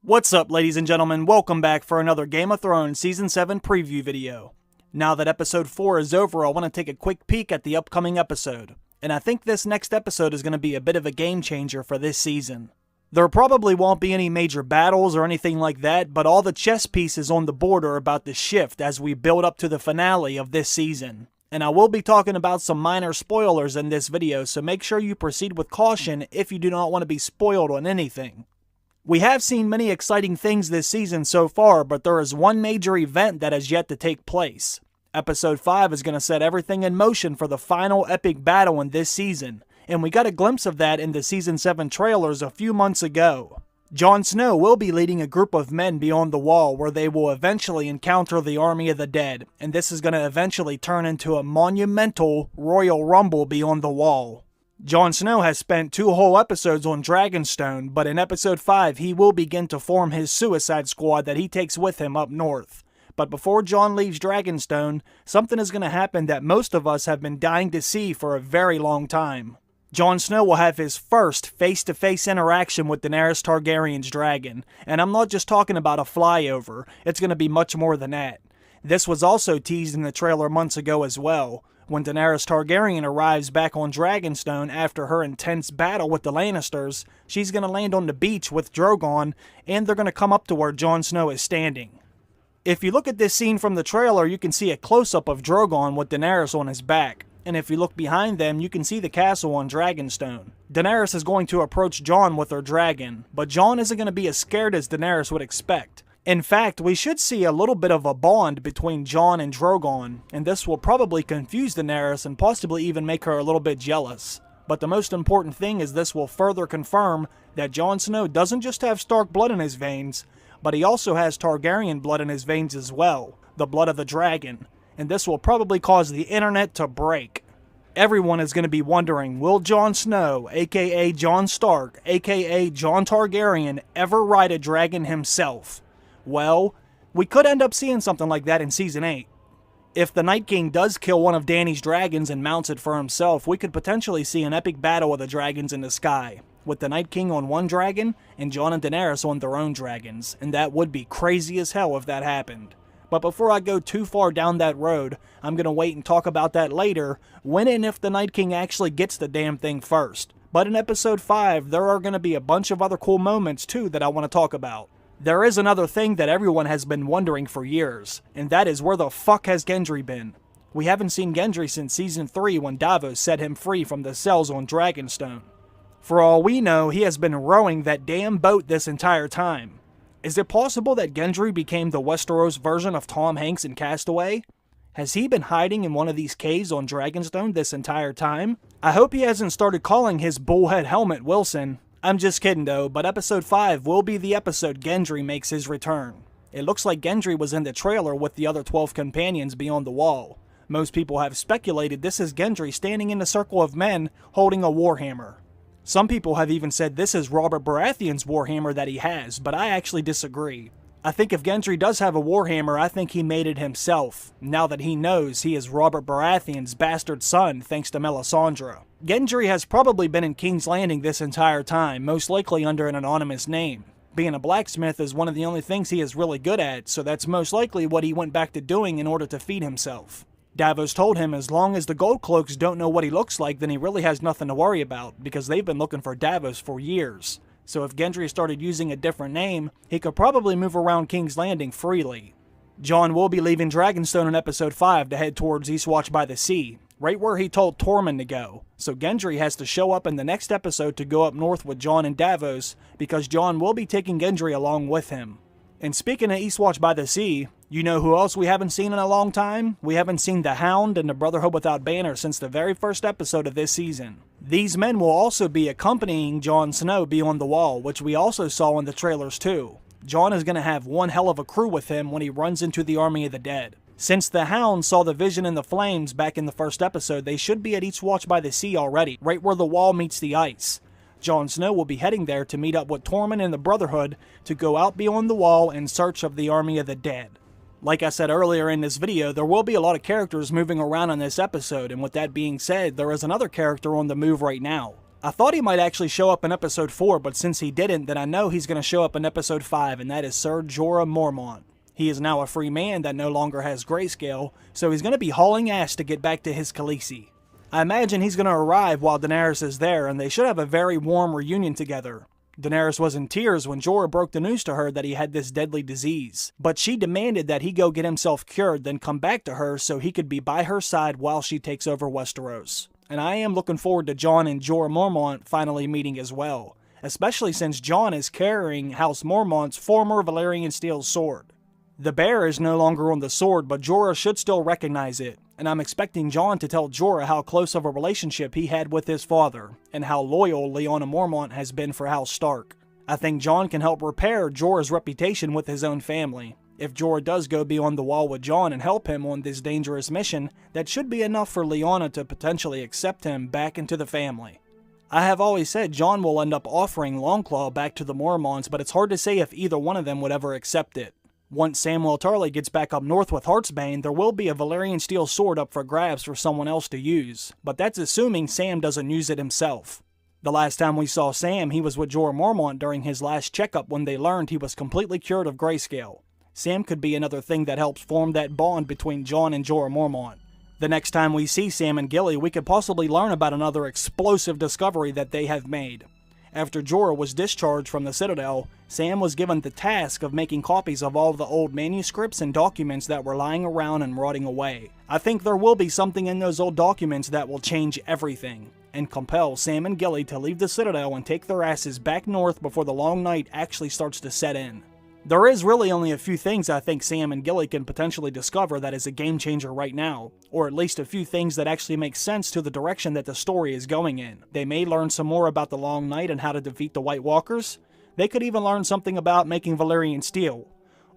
What's up, ladies and gentlemen? Welcome back for another Game of Thrones Season 7 preview video. Now that Episode 4 is over, I want to take a quick peek at the upcoming episode. And I think this next episode is going to be a bit of a game changer for this season. There probably won't be any major battles or anything like that, but all the chess pieces on the board are about to shift as we build up to the finale of this season. And I will be talking about some minor spoilers in this video, so make sure you proceed with caution if you do not want to be spoiled on anything. We have seen many exciting things this season so far, but there is one major event that has yet to take place. Episode 5 is going to set everything in motion for the final epic battle in this season, and we got a glimpse of that in the Season 7 trailers a few months ago. Jon Snow will be leading a group of men beyond the wall where they will eventually encounter the army of the dead, and this is going to eventually turn into a monumental Royal Rumble beyond the wall. Jon Snow has spent 2 whole episodes on Dragonstone, but in Episode 5 he will begin to form his Suicide Squad that he takes with him up north. But before Jon leaves Dragonstone, something is going to happen that most of us have been dying to see for a very long time. Jon Snow will have his first face-to-face interaction with Daenerys Targaryen's dragon, and I'm not just talking about a flyover, it's going to be much more than that. This was also teased in the trailer months ago as well. When Daenerys Targaryen arrives back on Dragonstone after her intense battle with the Lannisters, she's going to land on the beach with Drogon, and they're going to come up to where Jon Snow is standing. If you look at this scene from the trailer, you can see a close-up of Drogon with Daenerys on his back. And if you look behind them, you can see the castle on Dragonstone. Daenerys is going to approach Jon with her dragon, but Jon isn't going to be as scared as Daenerys would expect. In fact, we should see a little bit of a bond between Jon and Drogon, and this will probably confuse Daenerys and possibly even make her a little bit jealous. But the most important thing is this will further confirm that Jon Snow doesn't just have Stark blood in his veins, but he also has Targaryen blood in his veins as well, the blood of the dragon. And this will probably cause the internet to break. Everyone is going to be wondering, will Jon Snow, aka Jon Stark, aka Jon Targaryen, ever ride a dragon himself? Well, we could end up seeing something like that in Season 8. If the Night King does kill one of Dany's dragons and mounts it for himself, we could potentially see an epic battle of the dragons in the sky, with the Night King on one dragon and Jon and Daenerys on their own dragons, and that would be crazy as hell if that happened. But before I go too far down that road, I'm going to wait and talk about that later, when and if the Night King actually gets the damn thing first. But in Episode 5, there are going to be a bunch of other cool moments too that I want to talk about. There is another thing that everyone has been wondering for years, and that is where the fuck has Gendry been? We haven't seen Gendry since Season 3 when Davos set him free from the cells on Dragonstone. For all we know, he has been rowing that damn boat this entire time. Is it possible that Gendry became the Westeros version of Tom Hanks in Castaway? Has he been hiding in one of these caves on Dragonstone this entire time? I hope he hasn't started calling his bullhead helmet Wilson. I'm just kidding though, but Episode 5 will be the episode Gendry makes his return. It looks like Gendry was in the trailer with the other 12 companions beyond the wall. Most people have speculated this is Gendry standing in a circle of men holding a warhammer. Some people have even said this is Robert Baratheon's warhammer that he has, but I actually disagree. I think if Gendry does have a warhammer, I think he made it himself, now that he knows he is Robert Baratheon's bastard son thanks to Melisandre. Gendry has probably been in King's Landing this entire time, most likely under an anonymous name. Being a blacksmith is one of the only things he is really good at, so that's most likely what he went back to doing in order to feed himself. Davos told him as long as the Gold Cloaks don't know what he looks like, then he really has nothing to worry about, because they've been looking for Davos for years. So if Gendry started using a different name, he could probably move around King's Landing freely. Jon will be leaving Dragonstone in Episode 5 to head towards Eastwatch by the Sea, right where he told Tormund to go. So Gendry has to show up in the next episode to go up north with Jon and Davos, because Jon will be taking Gendry along with him. And speaking of Eastwatch by the Sea, you know who else we haven't seen in a long time? We haven't seen the Hound and the Brotherhood Without Banner since the very first episode of this season. These men will also be accompanying Jon Snow beyond the wall, which we also saw in the trailers too. Jon is going to have one hell of a crew with him when he runs into the army of the dead. Since the Hound saw the vision in the flames back in the first episode, they should be at Eastwatch by the Sea already, right where the wall meets the ice. Jon Snow will be heading there to meet up with Tormund and the Brotherhood to go out beyond the wall in search of the army of the dead. Like I said earlier in this video, there will be a lot of characters moving around in this episode, and with that being said, there is another character on the move right now. I thought he might actually show up in episode 4, but since he didn't, then I know he's going to show up in episode 5, and that is Sir Jorah Mormont. He is now a free man that no longer has grayscale, so he's going to be hauling ass to get back to his Khaleesi. I imagine he's going to arrive while Daenerys is there, and they should have a very warm reunion together. Daenerys was in tears when Jorah broke the news to her that he had this deadly disease, but she demanded that he go get himself cured, then come back to her so he could be by her side while she takes over Westeros. And I am looking forward to Jon and Jorah Mormont finally meeting as well, especially since Jon is carrying House Mormont's former Valyrian steel sword. The bear is no longer on the sword, but Jorah should still recognize it, and I'm expecting Jon to tell Jorah how close of a relationship he had with his father, and how loyal Lyanna Mormont has been for House Stark. I think Jon can help repair Jorah's reputation with his own family. If Jorah does go beyond the wall with Jon and help him on this dangerous mission, that should be enough for Lyanna to potentially accept him back into the family. I have always said Jon will end up offering Longclaw back to the Mormonts, but it's hard to say if either one of them would ever accept it. Once Samwell Tarly gets back up north with Heartsbane, there will be a Valyrian steel sword up for grabs for someone else to use, but that's assuming Sam doesn't use it himself. The last time we saw Sam, he was with Jorah Mormont during his last checkup when they learned he was completely cured of grayscale. Sam could be another thing that helps form that bond between Jon and Jorah Mormont. The next time we see Sam and Gilly, we could possibly learn about another explosive discovery that they have made. After Jorah was discharged from the Citadel, Sam was given the task of making copies of all the old manuscripts and documents that were lying around and rotting away. I think there will be something in those old documents that will change everything, and compel Sam and Gilly to leave the Citadel and take their asses back north before the long night actually starts to set in. There is really only a few things I think Sam and Gilly can potentially discover that is a game changer right now, or at least a few things that actually make sense to the direction that the story is going in. They may learn some more about the Long Night and how to defeat the White Walkers. They could even learn something about making Valyrian steel,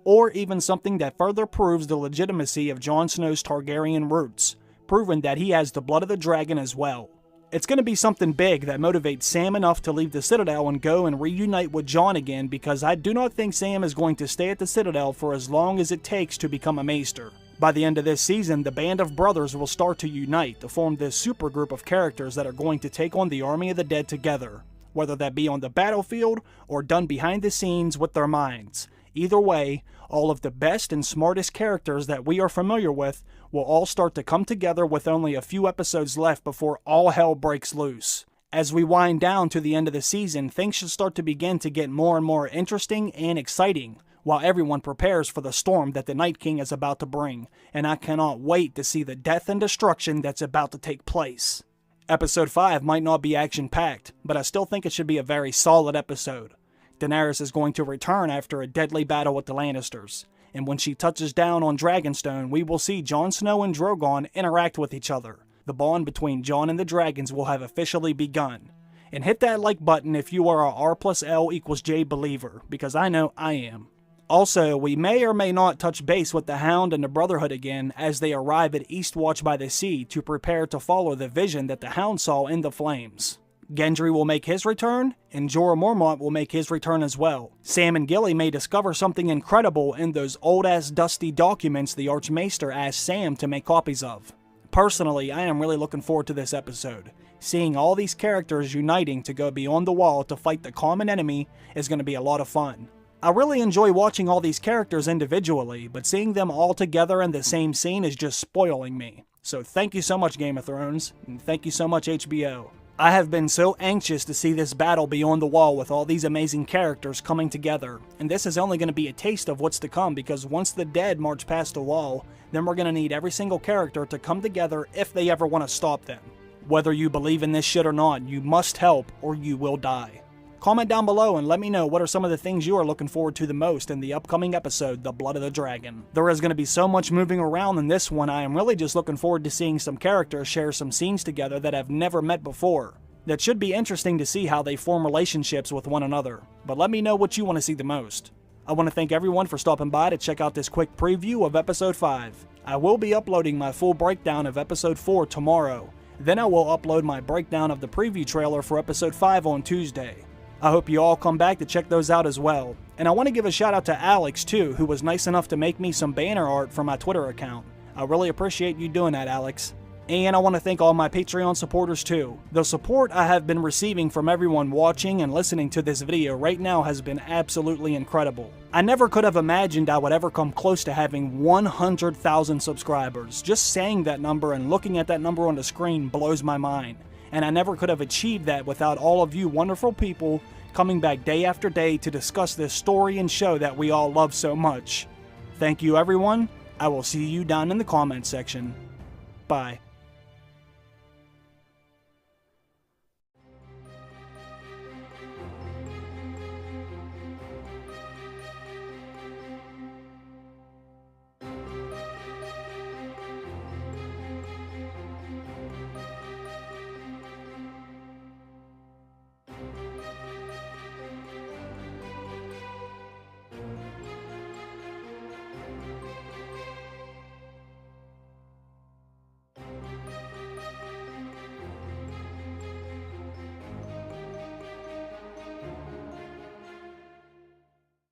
or even something that further proves the legitimacy of Jon Snow's Targaryen roots, proving that he has the blood of the dragon as well. It's going to be something big that motivates Sam enough to leave the Citadel and go and reunite with Jon again, because I do not think Sam is going to stay at the Citadel for as long as it takes to become a maester. By the end of this season, the band of brothers will start to unite to form this super group of characters that are going to take on the army of the dead together, whether that be on the battlefield or done behind the scenes with their minds. Either way, all of the best and smartest characters that we are familiar with will all start to come together with only a few episodes left before all hell breaks loose. As we wind down to the end of the season, things should start to begin to get more and more interesting and exciting, while everyone prepares for the storm that the Night King is about to bring, and I cannot wait to see the death and destruction that's about to take place. Episode 5 might not be action-packed, but I still think it should be a very solid episode. Daenerys is going to return after a deadly battle with the Lannisters, and when she touches down on Dragonstone, we will see Jon Snow and Drogon interact with each other. The bond between Jon and the dragons will have officially begun. And hit that like button if you are a R+L=J believer, because I know I am. Also, we may or may not touch base with the Hound and the Brotherhood again as they arrive at Eastwatch by the Sea to prepare to follow the vision that the Hound saw in the flames. Gendry will make his return, and Jorah Mormont will make his return as well. Sam and Gilly may discover something incredible in those old-ass dusty documents the Archmaester asked Sam to make copies of. Personally, I am really looking forward to this episode. Seeing all these characters uniting to go beyond the wall to fight the common enemy is going to be a lot of fun. I really enjoy watching all these characters individually, but seeing them all together in the same scene is just spoiling me. So thank you so much, Game of Thrones, and thank you so much, HBO. I have been so anxious to see this battle beyond the wall with all these amazing characters coming together, and this is only going to be a taste of what's to come, because once the dead march past the wall, then we're going to need every single character to come together if they ever want to stop them. Whether you believe in this shit or not, you must help or you will die. Comment down below and let me know what are some of the things you are looking forward to the most in the upcoming episode, The Blood of the Dragon. There is going to be so much moving around in this one, I am really just looking forward to seeing some characters share some scenes together that I've never met before. That should be interesting to see how they form relationships with one another, but let me know what you want to see the most. I want to thank everyone for stopping by to check out this quick preview of Episode 5. I will be uploading my full breakdown of Episode 4 tomorrow. Then I will upload my breakdown of the preview trailer for Episode 5 on Tuesday. I hope you all come back to check those out as well. And I want to give a shout out to Alex too, who was nice enough to make me some banner art for my Twitter account. I really appreciate you doing that, Alex. And I want to thank all my Patreon supporters too. The support I have been receiving from everyone watching and listening to this video right now has been absolutely incredible. I never could have imagined I would ever come close to having 100,000 subscribers. Just saying that number and looking at that number on the screen blows my mind. And I never could have achieved that without all of you wonderful people coming back day after day to discuss this story and show that we all love so much. Thank you everyone. I will see you down in the comments section. Bye.